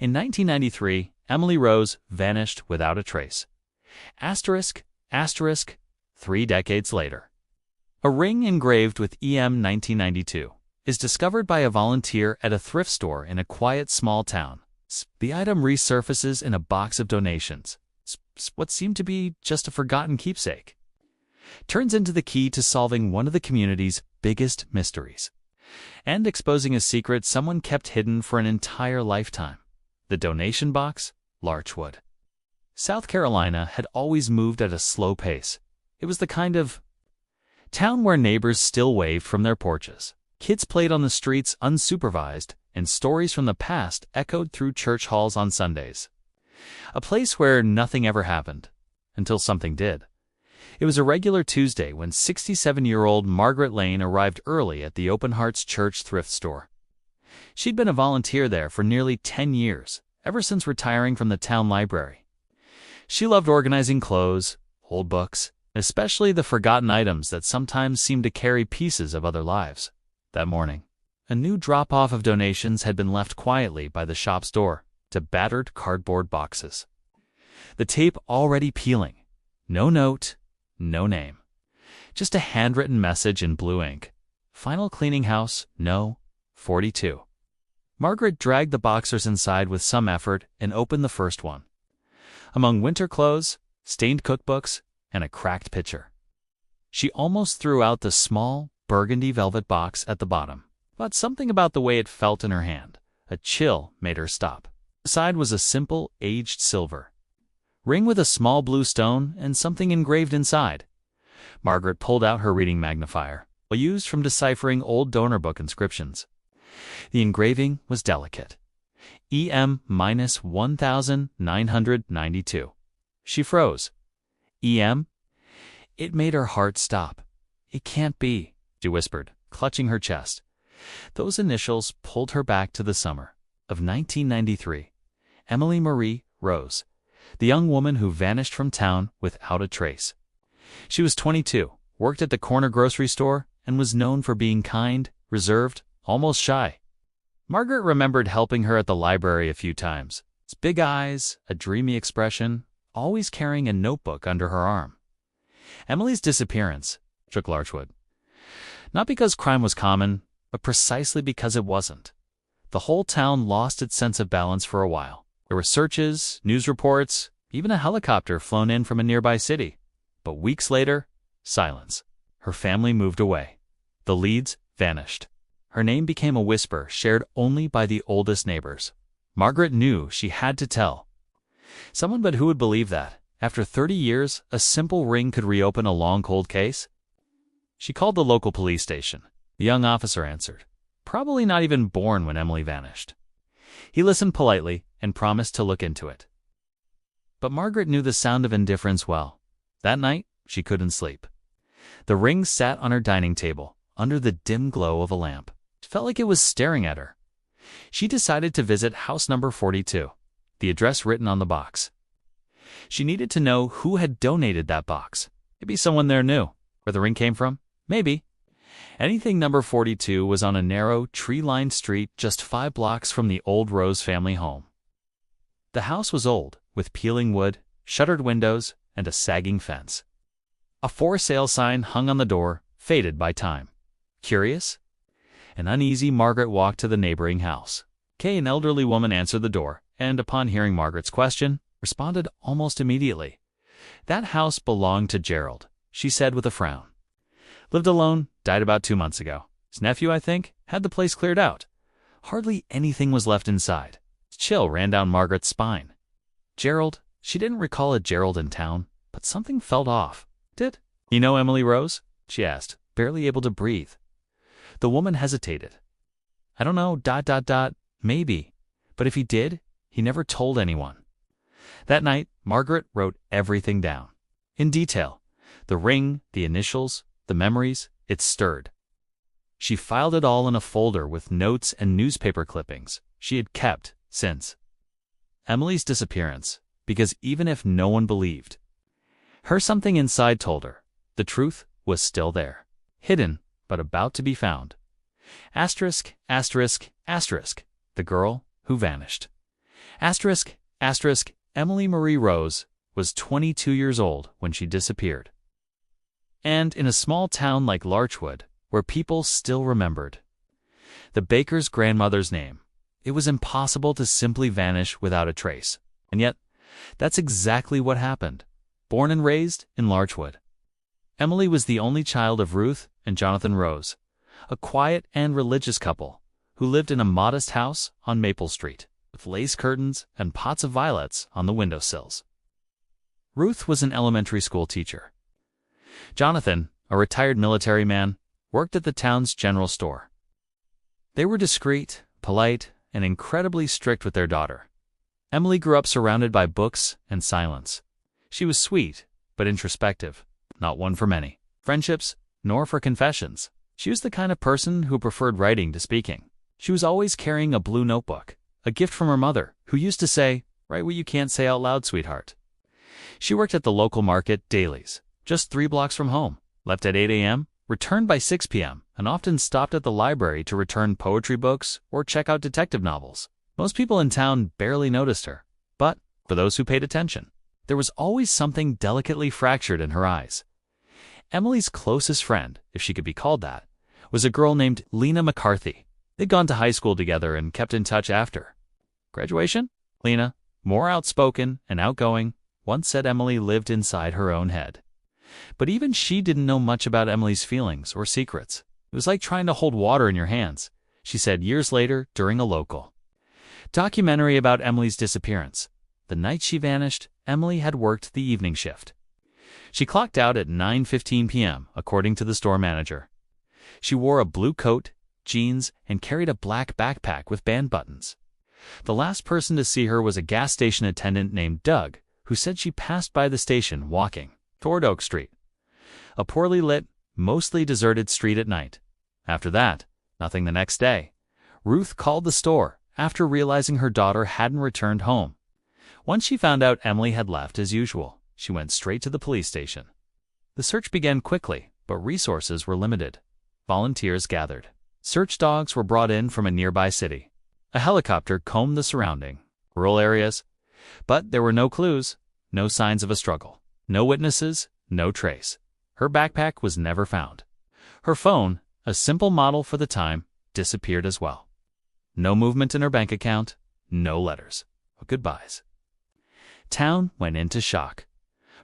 In 1993, Emily Rose vanished without a trace. Asterisk, asterisk, 3 decades later. A ring engraved with EM 1992 is discovered by a volunteer at a thrift store in a quiet small town. The item resurfaces in a box of donations. What seemed to be just a forgotten keepsake turns into the key to solving one of the community's biggest mysteries and exposing a secret someone kept hidden for an entire lifetime. The donation box, Larchwood. South Carolina had always moved at a slow pace. It was the kind of town where neighbors still waved from their porches. Kids played on the streets unsupervised, and stories from the past echoed through church halls on Sundays. A place where nothing ever happened, until something did. It was a regular Tuesday when 67-year-old Margaret Lane arrived early at the Open Hearts Church thrift store. She'd been a volunteer there for nearly 10 years, ever since retiring from the town library. She loved organizing clothes, old books, especially the forgotten items that sometimes seemed to carry pieces of other lives. That morning, a new drop-off of donations had been left quietly by the shop's door to battered cardboard boxes. The tape already peeling. No note, no name. Just a handwritten message in blue ink. Final cleaning house, no, 42. Margaret dragged the boxers inside with some effort and opened the first one. Among winter clothes, stained cookbooks, and a cracked pitcher. She almost threw out the small, burgundy velvet box at the bottom, but something about the way it felt in her hand, a chill, made her stop. Inside was a simple, aged silver ring with a small blue stone and something engraved inside. Margaret pulled out her reading magnifier, used from deciphering old donor book inscriptions. The engraving was delicate. EM-1992. She froze. EM? It made her heart stop. It can't be, she whispered, clutching her chest. Those initials pulled her back to the summer of 1993. Emily Marie Rose, the young woman who vanished from town without a trace. She was 22, worked at the corner grocery store, and was known for being kind, reserved, almost shy. Margaret remembered helping her at the library a few times. Its big eyes, a dreamy expression, always carrying a notebook under her arm. Emily's disappearance shook Larchwood. Not because crime was common, but precisely because it wasn't. The whole town lost its sense of balance for a while. There were searches, news reports, even a helicopter flown in from a nearby city. But weeks later, silence. Her family moved away. The leads vanished. Her name became a whisper shared only by the oldest neighbors. Margaret knew she had to tell. Someone, but who would believe that, after 30 years, a simple ring could reopen a long cold case? She called the local police station. The young officer answered, probably not even born when Emily vanished. He listened politely and promised to look into it. But Margaret knew the sound of indifference well. That night, she couldn't sleep. The ring sat on her dining table, under the dim glow of a lamp. It felt like it was staring at her. She decided to visit house number 42, the address written on the box. She needed to know who had donated that box. Maybe someone there knew where the ring came from. Maybe. Anything number 42 was on a narrow, tree-lined street just 5 blocks from the old Rose family home. The house was old, with peeling wood, shuttered windows, and a sagging fence. A for sale sign hung on the door, faded by time. Curious? An uneasy Margaret walked to the neighboring house. An elderly woman answered the door, and upon hearing Margaret's question, responded almost immediately. That house belonged to Gerald, she said with a frown. Lived alone, died about 2 months ago. His nephew, I think, had the place cleared out. Hardly anything was left inside. A chill ran down Margaret's spine. Gerald? She didn't recall a Gerald in town, but something felt off. Did you know Emily Rose? She asked, barely able to breathe. The woman hesitated. I don't know, ... maybe. But if he did, he never told anyone. That night, Margaret wrote everything down. In detail. The ring, the initials, the memories, it stirred. She filed it all in a folder with notes and newspaper clippings she had kept since Emily's disappearance, because even if no one believed her, something inside told her the truth was still there, hidden but about to be found. Asterisk, asterisk, asterisk, the girl who vanished. Asterisk, asterisk, Emily Marie Rose was 22 years old when she disappeared. And in a small town like Larchwood, where people still remembered the baker's grandmother's name, it was impossible to simply vanish without a trace. And yet, that's exactly what happened. Born and raised in Larchwood, Emily was the only child of Ruth and Jonathan Rose, a quiet and religious couple who lived in a modest house on Maple Street, with lace curtains and pots of violets on the windowsills. Ruth was an elementary school teacher. Jonathan, a retired military man, worked at the town's general store. They were discreet, polite, and incredibly strict with their daughter. Emily grew up surrounded by books and silence. She was sweet, but introspective, not one for many friendships, nor for confessions. She was the kind of person who preferred writing to speaking. She was always carrying a blue notebook, a gift from her mother, who used to say, "Write what you can't say out loud, sweetheart." She worked at the local market dailies, just 3 blocks from home, left at 8 a.m., returned by 6 p.m., and often stopped at the library to return poetry books or check out detective novels. Most people in town barely noticed her, but for those who paid attention, there was always something delicately fractured in her eyes. Emily's closest friend, if she could be called that, was a girl named Lena McCarthy. They'd gone to high school together and kept in touch after graduation. Lena, more outspoken and outgoing, once said Emily lived inside her own head. But even she didn't know much about Emily's feelings or secrets. It was like trying to hold water in your hands, she said years later during a local documentary about Emily's disappearance. The night she vanished, Emily had worked the evening shift. She clocked out at 9:15 p.m., according to the store manager. She wore a blue coat, jeans, and carried a black backpack with band buttons. The last person to see her was a gas station attendant named Doug, who said she passed by the station walking toward Oak Street, a poorly lit, mostly deserted street at night. After that, nothing the next day. Ruth called the store after realizing her daughter hadn't returned home. Once she found out Emily had left as usual, she went straight to the police station. The search began quickly, but resources were limited. Volunteers gathered. Search dogs were brought in from a nearby city. A helicopter combed the surrounding rural areas, but there were no clues, no signs of a struggle, no witnesses, no trace. Her backpack was never found. Her phone, a simple model for the time, disappeared as well. No movement in her bank account, no letters, goodbyes. Town went into shock.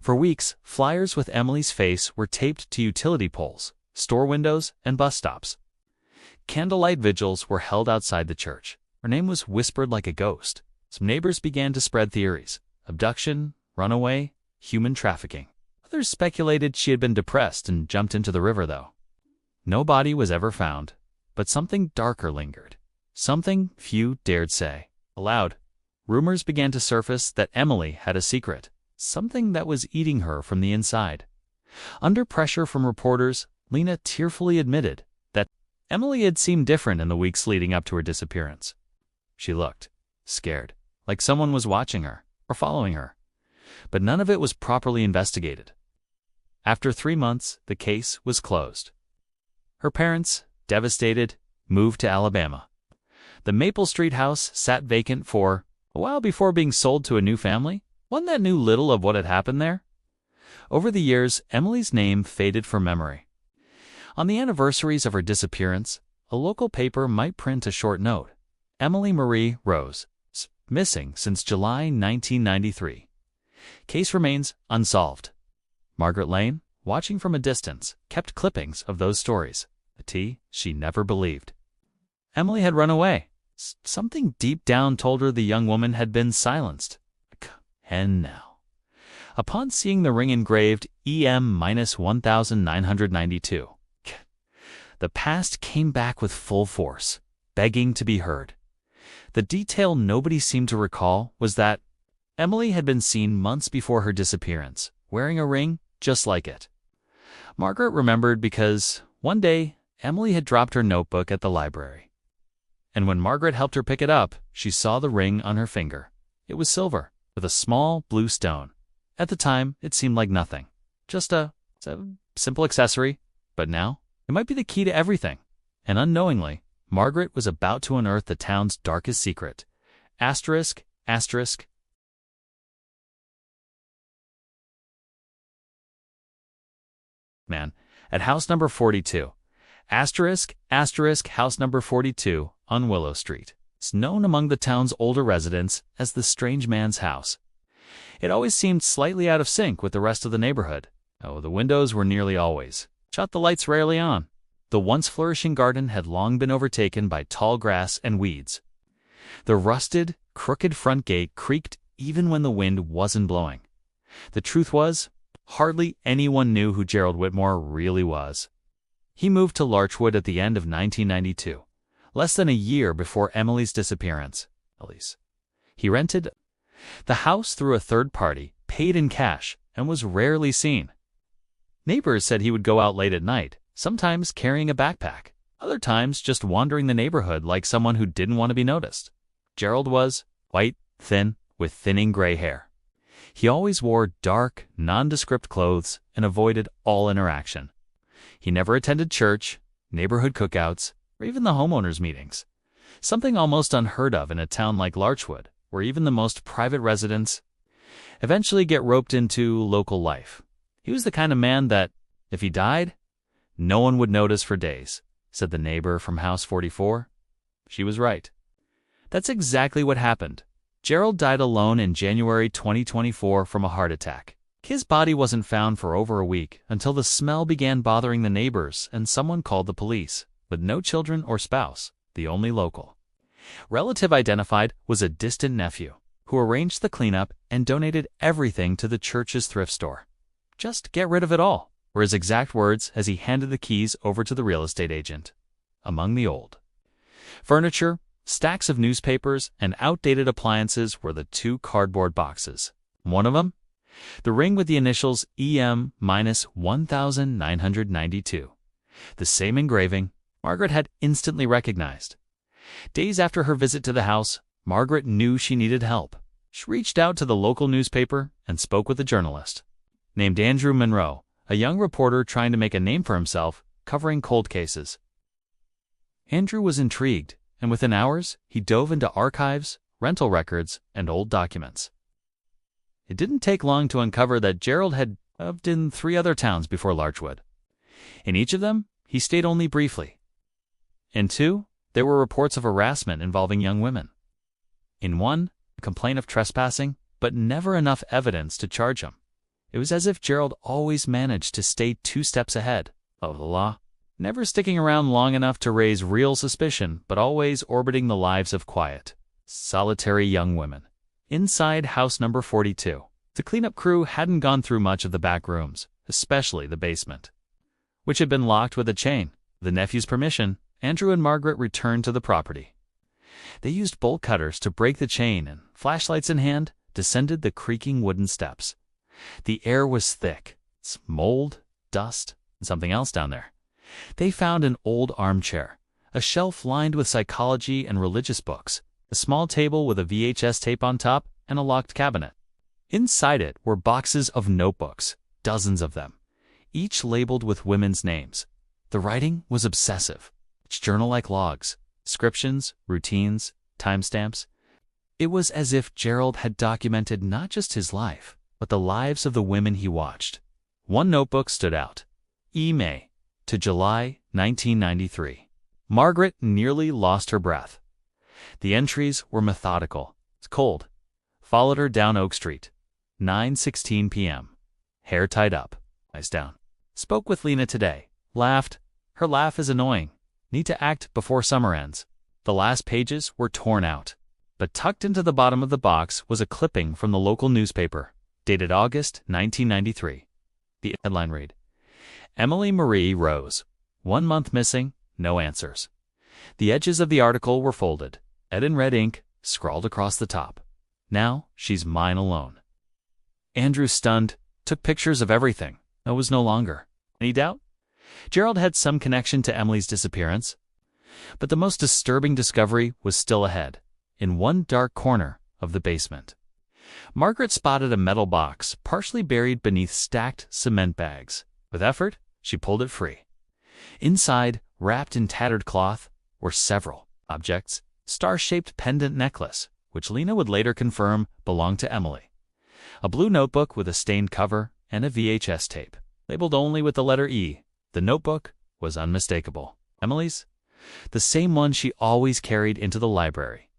For weeks, flyers with Emily's face were taped to utility poles, store windows, and bus stops. Candlelight vigils were held outside the church. Her name was whispered like a ghost. Some neighbors began to spread theories: abduction, runaway, human trafficking. Others speculated she had been depressed and jumped into the river, though. No body was ever found, but something darker lingered. Something few dared say aloud. Rumors began to surface that Emily had a secret, something that was eating her from the inside. Under pressure from reporters, Lena tearfully admitted that Emily had seemed different in the weeks leading up to her disappearance. She looked scared, like someone was watching her or following her. But none of it was properly investigated. After 3 months, the case was closed. Her parents, devastated, moved to Alabama. The Maple Street house sat vacant for a while before being sold to a new family, one that knew little of what had happened there. Over the years, Emily's name faded from memory. On the anniversaries of her disappearance, a local paper might print a short note: Emily Marie Rose, missing since July 1993. Case remains unsolved. Margaret Lane, watching from a distance, kept clippings of those stories, a tea she never believed. Emily had run away. Something deep down told her the young woman had been silenced. And now, upon seeing the ring engraved EM-1992, the past came back with full force, begging to be heard. The detail nobody seemed to recall was that Emily had been seen months before her disappearance, wearing a ring just like it. Margaret remembered because one day Emily had dropped her notebook at the library. And when Margaret helped her pick it up, she saw the ring on her finger. It was silver, with a small blue stone. At the time, it seemed like nothing, just a simple accessory. But now, it might be the key to everything. And unknowingly, Margaret was about to unearth the town's darkest secret. Asterisk, Asterisk. Man, at house number 42. Asterisk, asterisk, house number 42 on Willow Street. It's known among the town's older residents as the strange man's house. It always seemed slightly out of sync with the rest of the neighborhood. Oh, the windows were nearly always shut, the lights rarely on. The once flourishing garden had long been overtaken by tall grass and weeds. The rusted, crooked front gate creaked even when the wind wasn't blowing. The truth was, hardly anyone knew who Gerald Whitmore really was. He moved to Larchwood at the end of 1992, less than a year before Emily's disappearance. He rented the house through a third party, paid in cash, and was rarely seen. Neighbors said he would go out late at night, sometimes carrying a backpack, other times just wandering the neighborhood like someone who didn't want to be noticed. Gerald was white, thin, with thinning gray hair. He always wore dark, nondescript clothes and avoided all interaction. He never attended church, neighborhood cookouts, or even the homeowners' meetings, something almost unheard of in a town like Larchwood, where even the most private residents eventually get roped into local life. He was the kind of man that, if he died, no one would notice for days, said the neighbor from House 44. She was right. That's exactly what happened. Gerald died alone in January 2024 from a heart attack. His body wasn't found for over a week until the smell began bothering the neighbors and someone called the police, with no children or spouse, the only local relative identified was a distant nephew, who arranged the cleanup and donated everything to the church's thrift store. Just get rid of it all, were his exact words as he handed the keys over to the real estate agent. Among the old furniture, stacks of newspapers, and outdated appliances were the 2 cardboard boxes. One of them, the ring with the initials EM-1992. The same engraving Margaret had instantly recognized. Days after her visit to the house, Margaret knew she needed help. She reached out to the local newspaper and spoke with a journalist named Andrew Monroe, a young reporter trying to make a name for himself, covering cold cases. Andrew was intrigued, and within hours, he dove into archives, rental records, and old documents. It didn't take long to uncover that Gerald had lived in 3 other towns before Larchwood. In each of them, he stayed only briefly. In 2, there were reports of harassment involving young women. In 1, a complaint of trespassing, but never enough evidence to charge him. It was as if Gerald always managed to stay 2 steps ahead of the law, never sticking around long enough to raise real suspicion, but always orbiting the lives of quiet, solitary young women. Inside house number 42, the cleanup crew hadn't gone through much of the back rooms, especially the basement, which had been locked with a chain. With the nephew's permission, Andrew and Margaret returned to the property. They used bolt cutters to break the chain and, flashlights in hand, descended the creaking wooden steps. The air was thick. It's mold, dust, and something else down there. They found an old armchair, a shelf lined with psychology and religious books, a small table with a VHS tape on top, and a locked cabinet. Inside it were boxes of notebooks, dozens of them, each labeled with women's names. The writing was obsessive. It's journal-like logs, descriptions, routines, timestamps. It was as if Gerald had documented not just his life, but the lives of the women he watched. One notebook stood out. May to July 1993. Margaret nearly lost her breath. The entries were methodical. It's cold. Followed her down Oak Street. 9:16 p.m. Hair tied up. Eyes down. Spoke with Lena today. Laughed. Her laugh is annoying. Need to act before summer ends. The last pages were torn out. But tucked into the bottom of the box was a clipping from the local newspaper, dated August 1993. The headline read, Emily Marie Rose. 1 month missing, no answers. The edges of the article were folded. Ed in red ink, scrawled across the top. Now she's mine alone. Andrew, stunned, took pictures of everything. That was no longer. Any doubt? Gerald had some connection to Emily's disappearance. But the most disturbing discovery was still ahead, in one dark corner of the basement. Margaret spotted a metal box partially buried beneath stacked cement bags. With effort, she pulled it free. Inside, wrapped in tattered cloth, were several objects. Star-shaped pendant necklace, which Lena would later confirm belonged to Emily. A blue notebook with a stained cover and a VHS tape, labeled only with the letter E. The notebook was unmistakable. Emily's? The same one she always carried into the library.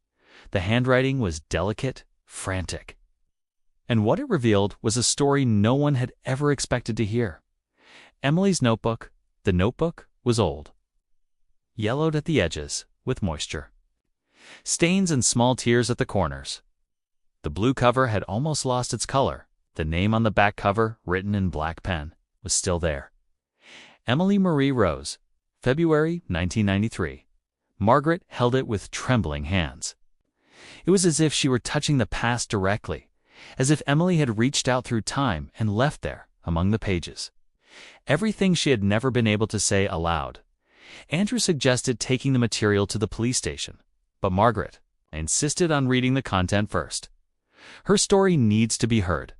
The handwriting was delicate, frantic. And what it revealed was a story no one had ever expected to hear. Emily's notebook, the notebook, was old. Yellowed at the edges with moisture. Stains and small tears at the corners. The blue cover had almost lost its color. The name on the back cover, written in black pen, was still there. Emily Marie Rose, February 1993. Margaret held it with trembling hands. It was as if she were touching the past directly, as if Emily had reached out through time and left there among the pages. Everything she had never been able to say aloud. Andrew suggested taking the material to the police station, but Margaret insisted on reading the content first. Her story needs to be heard.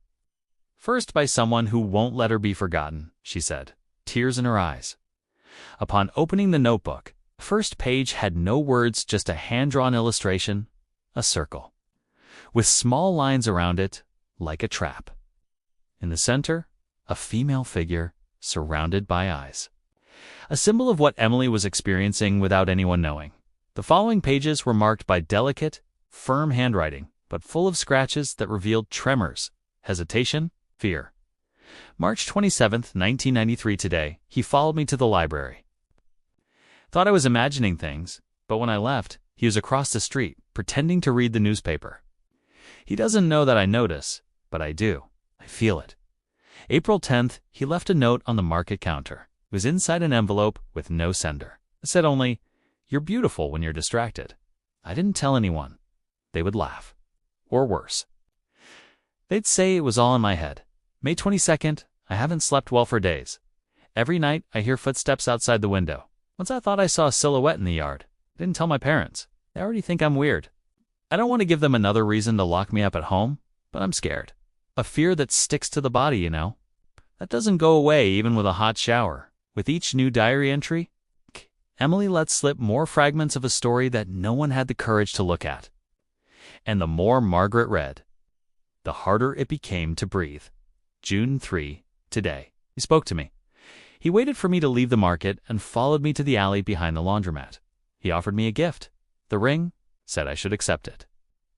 First by someone who won't let her be forgotten, she said, tears in her eyes. Upon opening the notebook, the first page had no words, just a hand-drawn illustration, a circle, with small lines around it like a trap. In the center, a female figure surrounded by eyes. A symbol of what Emily was experiencing without anyone knowing. The following pages were marked by delicate, firm handwriting, but full of scratches that revealed tremors, hesitation, fear. March 27, 1993 today, he followed me to the library. Thought I was imagining things, but when I left, he was across the street, pretending to read the newspaper. He doesn't know that I notice, but I do. I feel it. April 10th, he left a note on the market counter. It was inside an envelope with no sender. It said only, "You're beautiful when you're distracted." I didn't tell anyone. They would laugh. Or worse. They'd say it was all in my head. May 22nd, I haven't slept well for days. Every night, I hear footsteps outside the window. Once I thought I saw a silhouette in the yard. I didn't tell my parents. They already think I'm weird. I don't want to give them another reason to lock me up at home, but I'm scared. A fear that sticks to the body, you know. That doesn't go away even with a hot shower. With each new diary entry, Emily let slip more fragments of a story that no one had the courage to look at. And the more Margaret read, the harder it became to breathe. June 3, today. He spoke to me. He waited for me to leave the market and followed me to the alley behind the laundromat. He offered me a gift. The ring, said I should accept it.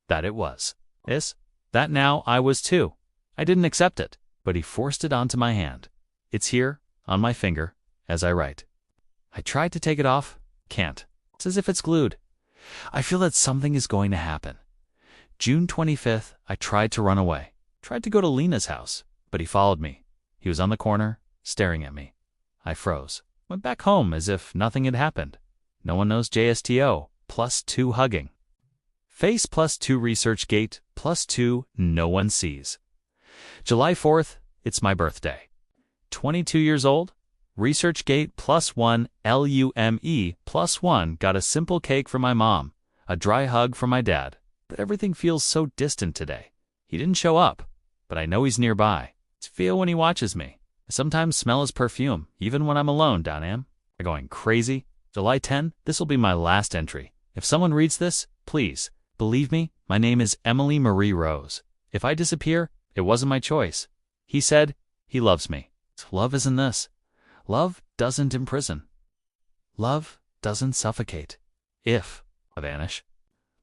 That it was. That now I was too. I didn't accept it, but he forced it onto my hand. It's here, on my finger, as I write. I tried to take it off. Can't. It's as if it's glued. I feel that something is going to happen. June 25th, I tried to run away. Tried to go to Lena's house, but he followed me. He was on the corner, staring at me. I froze. Went back home as if nothing had happened. No one knows JSTO, +2 hugging. Face +2 research gate, +2 no one sees. July 4th, it's my birthday. 22 years old, ResearchGate +1 LUME +1 got a simple cake from my mom, a dry hug from my dad, but everything feels so distant today. He didn't show up, but I know he's nearby. I feel when he watches me. I sometimes smell his perfume, even when I'm alone, down am. I'm going crazy. July 10, this will be my last entry. If someone reads this, please, believe me, my name is Emily Marie Rose. If I disappear, it wasn't my choice. He said he loves me. Love isn't this. Love doesn't imprison. Love doesn't suffocate. If I vanish.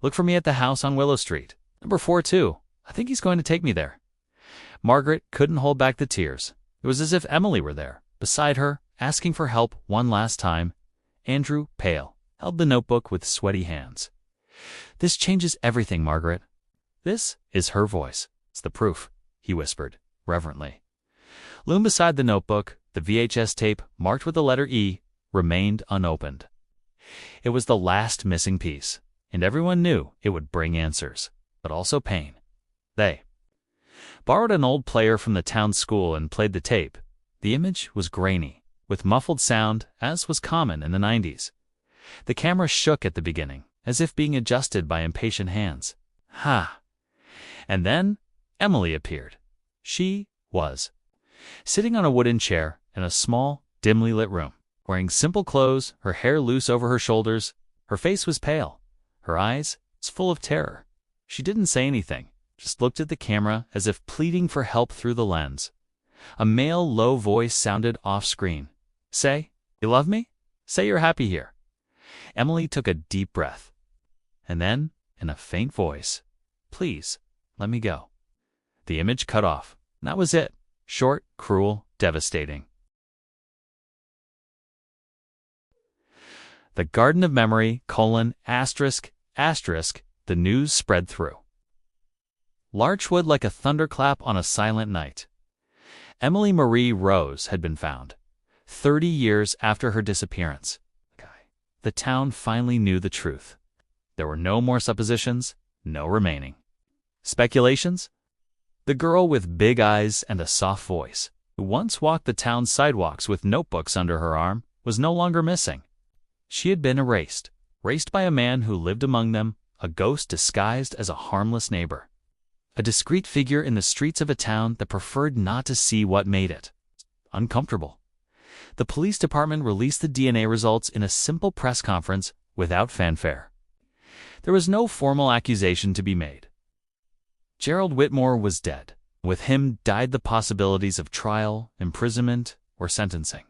Look for me at the house on Willow Street. Number 42. I think he's going to take me there. Margaret couldn't hold back the tears. It was as if Emily were there, beside her, asking for help one last time. Andrew, pale, held the notebook with sweaty hands. This changes everything, Margaret. This is her voice. It's the proof, he whispered, reverently. Loomed beside the notebook, the VHS tape, marked with the letter E, remained unopened. It was the last missing piece, and everyone knew it would bring answers, but also pain. They borrowed an old player from the town school and played the tape. The image was grainy, with muffled sound, as was common in the 90s. The camera shook at the beginning, as if being adjusted by impatient hands. Ha! And then Emily appeared. She was sitting on a wooden chair in a small, dimly lit room, wearing simple clothes, her hair loose over her shoulders. Her face was pale, her eyes full of terror. She didn't say anything, just looked at the camera as if pleading for help through the lens. A male low voice sounded off-screen. "Say, you love me? Say you're happy here." Emily took a deep breath. And then, in a faint voice, "Please, let me go." The image cut off. That was it. Short, cruel, devastating. The Garden of Memory, *****, the news spread through. Larchwood like a thunderclap on a silent night. Emily Marie Rose had been found, 30 years after her disappearance. The town finally knew the truth. There were no more suppositions, no remaining speculations. The girl with big eyes and a soft voice, who once walked the town's sidewalks with notebooks under her arm, was no longer missing. She had been erased by a man who lived among them, a ghost disguised as a harmless neighbor. A discreet figure in the streets of a town that preferred not to see what made it uncomfortable. The police department released the DNA results in a simple press conference without fanfare. There was no formal accusation to be made. Gerald Whitmore was dead. With him died the possibilities of trial, imprisonment, or sentencing.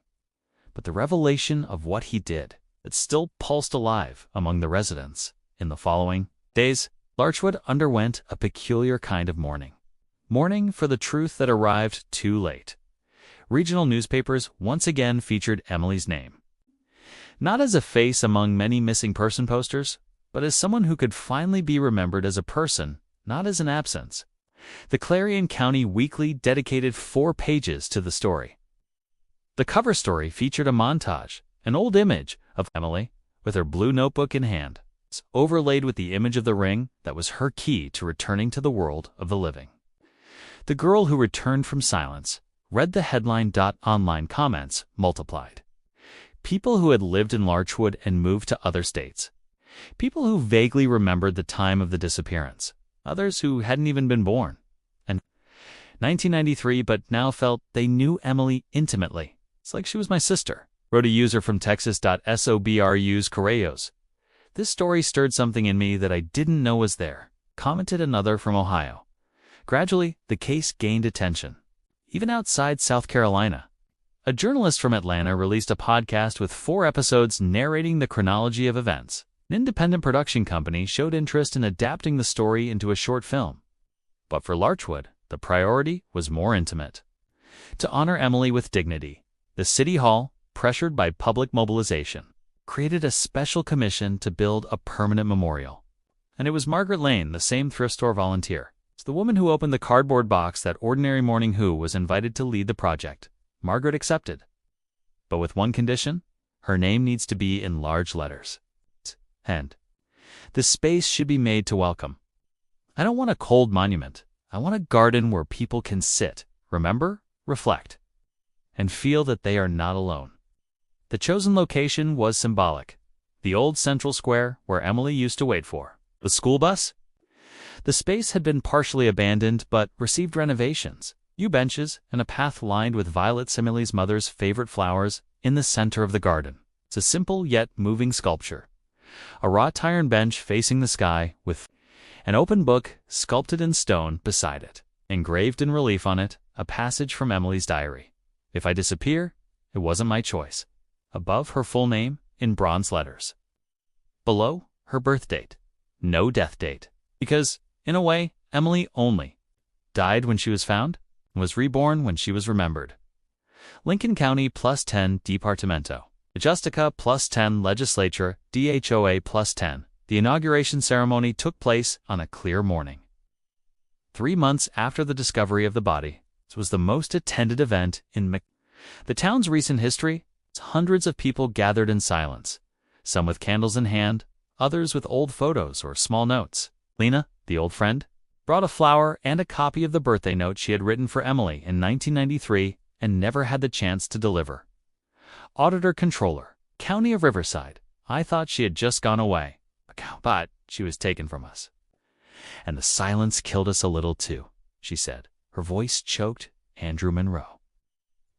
But the revelation of what he did, it still pulsed alive among the residents. In the following days, Larchwood underwent a peculiar kind of mourning. Mourning for the truth that arrived too late. Regional newspapers once again featured Emily's name. Not as a face among many missing person posters, but as someone who could finally be remembered as a person, not as an absence. The Clarion County Weekly dedicated 4 pages to the story. The cover story featured a montage, an old image of Emily with her blue notebook in hand, overlaid with the image of the ring that was her key to returning to the world of the living. The girl who returned from silence read the headline. Online comments multiplied. People who had lived in Larchwood and moved to other states. People who vaguely remembered the time of the disappearance. Others who hadn't even been born. And 1993 but now felt they knew Emily intimately. "It's like she was my sister," wrote a user from Texas. Sobrus Correos. "This story stirred something in me that I didn't know was there," commented another from Ohio. Gradually, the case gained attention, even outside South Carolina. A journalist from Atlanta released a podcast with 4 episodes narrating the chronology of events. An independent production company showed interest in adapting the story into a short film. But for Larchwood, the priority was more intimate. To honor Emily with dignity, the City Hall, pressured by public mobilization, created a special commission to build a permanent memorial. And it was Margaret Lane, the same thrift store volunteer. It's the woman who opened the cardboard box that Ordinary Morning Who was invited to lead the project. Margaret accepted. But with one condition: her name needs to be in large letters. And the space should be made to welcome. I don't want a cold monument. I want a garden where people can sit, remember, reflect, and feel that they are not alone. The chosen location was symbolic. The old central square where Emily used to wait for the school bus. The space had been partially abandoned but received renovations, new benches, and a path lined with violets, Emily's mother's favorite flowers, in the center of the garden. It's a simple yet moving sculpture. A wrought iron bench facing the sky with an open book sculpted in stone beside it. Engraved in relief on it, a passage from Emily's diary. "If I disappear, it wasn't my choice." Above, her full name in bronze letters. Below, her birth date. No death date. Because, in a way, Emily only died when she was found and was reborn when she was remembered. Lincoln County +10 Departamento. Justica +10 Legislature, DHOA +10. The inauguration ceremony took place on a clear morning. 3 months after the discovery of the body, it was the most attended event in the town's recent history. Hundreds of people gathered in silence, some with candles in hand, others with old photos or small notes. Lena, the old friend, brought a flower and a copy of the birthday note she had written for Emily in 1993 and never had the chance to deliver. Auditor-Controller, County of Riverside. "I thought she had just gone away, but she was taken from us. And the silence killed us a little too," she said. Her voice choked Andrew Monroe.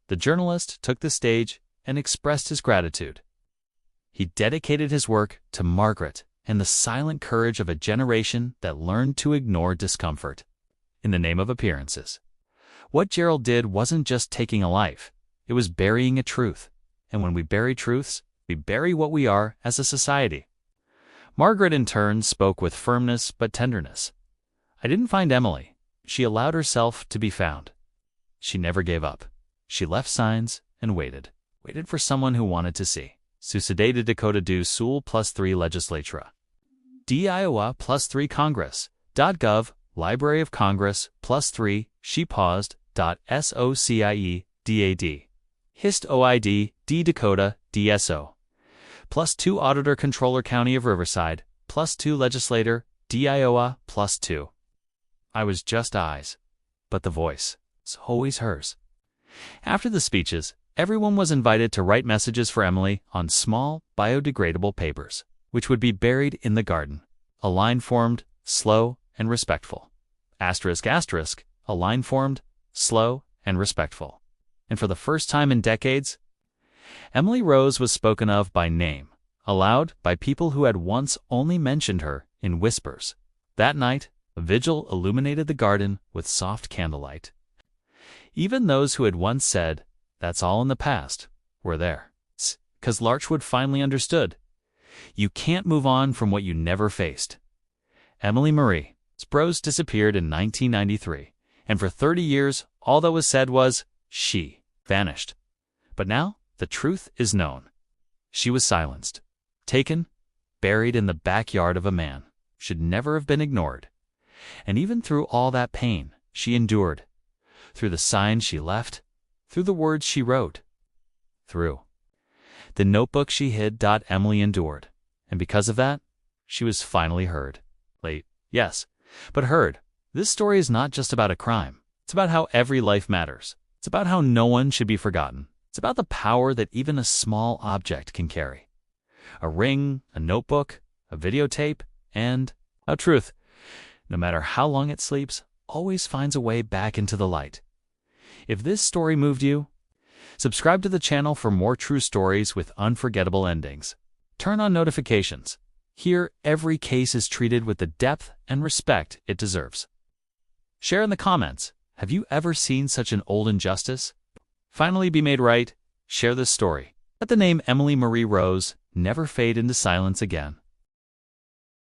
The journalist took the stage and expressed his gratitude. He dedicated his work to Margaret and the silent courage of a generation that learned to ignore discomfort in the name of appearances. What Gerald did wasn't just taking a life, it was burying a truth. And when we bury truths, we bury what we are as a society. Margaret, in turn, spoke with firmness but tenderness. I didn't find Emily. She allowed herself to be found. She never gave up. She left signs and waited for someone who wanted to see. Sucedé de Dakota do Sul +3 Legislatura. D Iowa +3 Congress. .gov, Library of Congress +3, she paused, .socie, DAD. Hist OID, D Dakota, DSO. +2 Auditor Controller County of Riverside, +2 Legislator, D Iowa, +2. I was just eyes, but the voice was always hers. After the speeches, everyone was invited to write messages for Emily on small, biodegradable papers, which would be buried in the garden. A line formed, slow and respectful. Asterisk, asterisk, a line formed, slow and respectful. And for the first time in decades, Emily Rose was spoken of by name, aloud by people who had once only mentioned her in whispers. That night, a vigil illuminated the garden with soft candlelight. Even those who had once said, "That's all in the past," were there. 'Cause Larchwood finally understood. You can't move on from what you never faced. Emily Marie Sprose disappeared in 1993, and for 30 years, all that was said was, she vanished. But now, the truth is known. She was silenced, taken, buried in the backyard of a man, should never have been ignored. And even through all that pain, she endured. Through the signs she left, through the words she wrote, through the notebook she hid. Emily endured. And because of that, she was finally heard. Late, yes, but heard. This story is not just about a crime. It's about how every life matters. It's about how no one should be forgotten. It's about the power that even a small object can carry. A ring, a notebook, a videotape, and a truth, no matter how long it sleeps, always finds a way back into the light. If this story moved you, subscribe to the channel for more true stories with unforgettable endings. Turn on notifications. Here, every case is treated with the depth and respect it deserves. Share in the comments. Have you ever seen such an old injustice finally be made right? Share this story. Let the name Emily Marie Rose never fade into silence again.